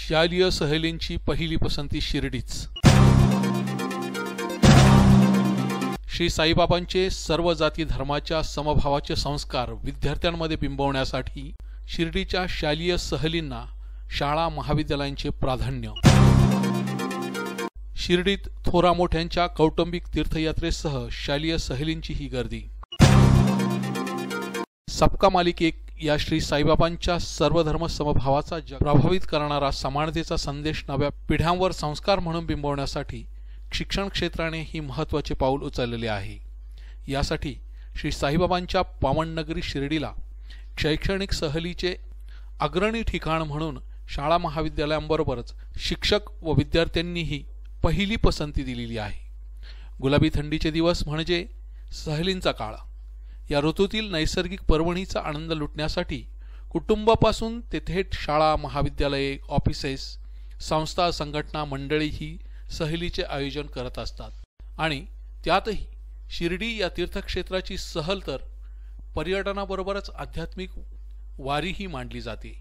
शालेय सहलींची पहिली पसंती शिर्डीच। श्री साईबाबांचे सर्व जाती धर्माच्या समभावाचे संस्कार विद्यार्थ्यांमध्ये बिंबवण्यासाठी शिर्डीच्या शालेय सहलींना शाळा महाविद्यालयांचे प्राधान्य। शिर्डीत थोरा मोठ्यांच्या कौटुंबिक तीर्थयात्रेसह शालेय सहलींची ही गर्दी। सबका मालिक एक या श्री साईबाबांच्या सर्वधर्म समभावाचा जग प्रभावित करणारा समानतेचा संदेश नव्या पिढ्यांवर संस्कार म्हणून बिंबवण्यासाठी शिक्षण क्षेत्राने ही महत्त्वाचे पाऊल उचललेले आहे। यासाठी श्री साईबाबांच्या पावननगरी शिर्डीला शैक्षणिक सहलीचे अग्रणी ठिकाण म्हणून शाळा महाविद्यालयांबरोबरच शिक्षक व विद्यार्थ्यांनीही पहिली पसंती दिलेली आहे। गुलाबी थंडीचे दिवस म्हणजे सहलींचा काळ। या ऋतूतील नैसर्गिक पर्वणीचा आनंद लुटण्यासाठी कुटुंबापासून ते थेट शाळा महाविद्यालये ऑफिसेस संस्था संघटना मंडळी ही सहलीचे आयोजन करत असतात आणि त्यातही शिर्डी या तीर्थक्षेत्राची सहल तर पर्यटनाबरोबरच आध्यात्मिक वारीही मांडली जाते।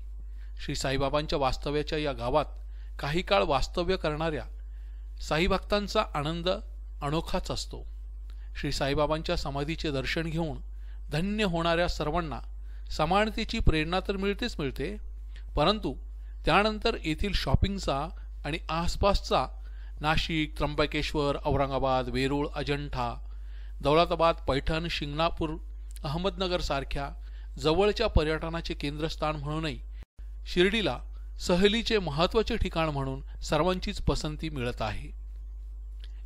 श्री साईबाबांच्या वास्तव्याच्या या गावात काही काळ वास्तव्य करणाऱ्या साई भक्तांचा आनंद अनोखाच असतो। श्री साईबाबांच्या समाधीचे दर्शन घेऊन धन्य होणाऱ्या सर्वांना समानतेची प्रेरणा तर मिळते, परंतु त्यानंतर येथील शॉपिंगचा आणि आसपासचा नाशिक त्र्यंबकेश्वर औरंगाबाद वेरूळ अजंठा दौलताबाद पैठण शिंगणापूर अहमदनगर सारख्या जवळच्या पर्यटनाचे केंद्रस्थान म्हणूनही शिर्डीला सहलीचे महत्त्वाचे ठिकाण म्हणून सर्वांचीच पसंती मिळत आहे।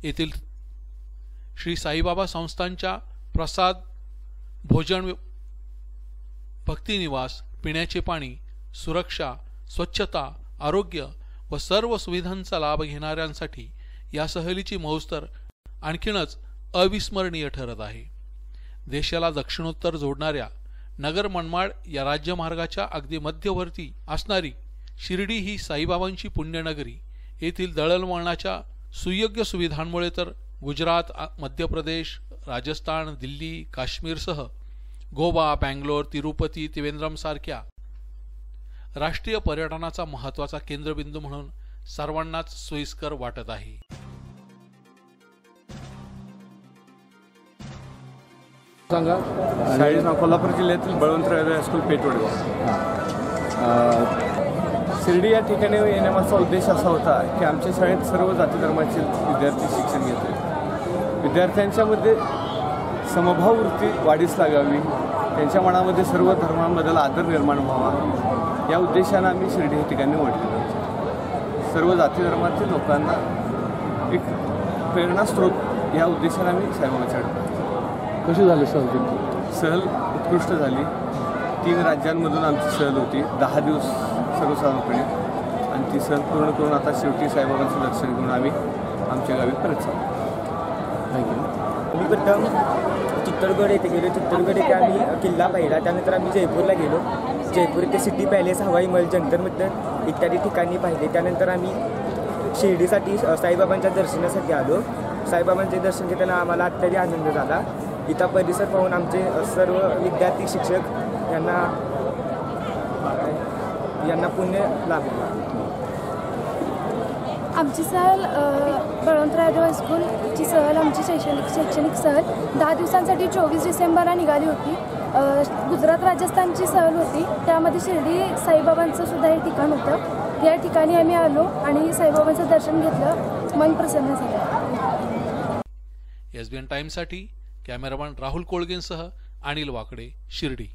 येथील श्री साईबाबा संस्थांच्या प्रसाद भोजन भक्तिनिवास पिण्याचे पाणी सुरक्षा स्वच्छता आरोग्य व सर्व सुविधांचा लाभ घेणाऱ्यांसाठी या सहलीची मौज तर आणखीनच अविस्मरणीय ठरत आहे। देशाला दक्षिणोत्तर जोडणाऱ्या नगर मनमाड या राज्यमार्गाच्या अगदी मध्यवर्ती असणारी शिर्डी ही साईबाबांची पुण्यनगरी येथील दळणवळणाच्या सुयोग्य सुविधांमुळे तर गुजरात मध्य प्रदेश राजस्थान दिल्ली काश्मीरसह गोवा बँगलोर तिरुपती त्रिवेंद्रम सारख्या राष्ट्रीय पर्यटनाचा महत्त्वाचा केंद्रबिंदू म्हणून सर्वांनाच सोयीस्कर वाटत आहे। सांगा। कोल्हापूर जिल्ह्यातील बळवंतराव हायस्कूल पेठवडगाव। शिर्डी या ठिकाणी येण्यामागचा उद्देश असा होता की आमच्या शाळेत सर्व जाती धर्माचे विद्यार्थी शिक्षण घेत आहेत। विद्यार्थ्यांच्यामध्ये समभाव वृत्ती वाढीस लागावी, त्यांच्या मनामध्ये सर्व धर्मांबद्दल आदर निर्माण व्हावा या उद्देशाने आम्ही शिर्डी या ठिकाणी निवडले। सर्व जाती धर्मातील लोकांना एक प्रेरणास्त्रोत या उद्देशाने आम्ही साईबाबांच्या कशी झाली सहल उत्कृष्ट झाली। 3 राज्यांमधून आमची सहल होती 10 दिवस सर्वसाधारणपणे आणि ती सहल पूर्ण करून आता शेवटी साईबाबांचं दर्शन घेऊन आम्ही आमच्या गावी परत चाललो। मी प्रथम चित्तोडगड येथे गेलो। चित्तोडगड येथे आम्ही किल्ला पाहिला। त्यानंतर आम्ही जयपूरला गेलो। जयपूर येथे सिटी पॅलेस हवाई महल जंतर मंतर इत्यादी ठिकाणी पाहिले। त्यानंतर आम्ही शिर्डीसाठी साईबाबांच्या दर्शनासाठी आलो। साईबाबांचे दर्शन घेताना आम्हाला अत्यंत आनंद झाला। इथं परिसर पाहून आमचे सर्व विद्यार्थी शिक्षक यांना पुण्य लाभलं। आमची सहल बळवंतराव हायस्कूलची सहल आमची शैक्षणिक सहल 10 दिवसांसाठी 24 डिसेंबरला निघाली होती। गुजरात राजस्थानची सहल होती, त्यामध्ये शिर्डी साईबाबांचं सुद्धा हे ठिकाण होतं। या ठिकाणी आम्ही आलो आणि साईबाबांचं दर्शन घेतलं, मन प्रसन्न झालं। SBN टाइम्ससाठी कॅमेरामॅन राहुल कोळगेंसह अनिल वाकडे शिर्डी।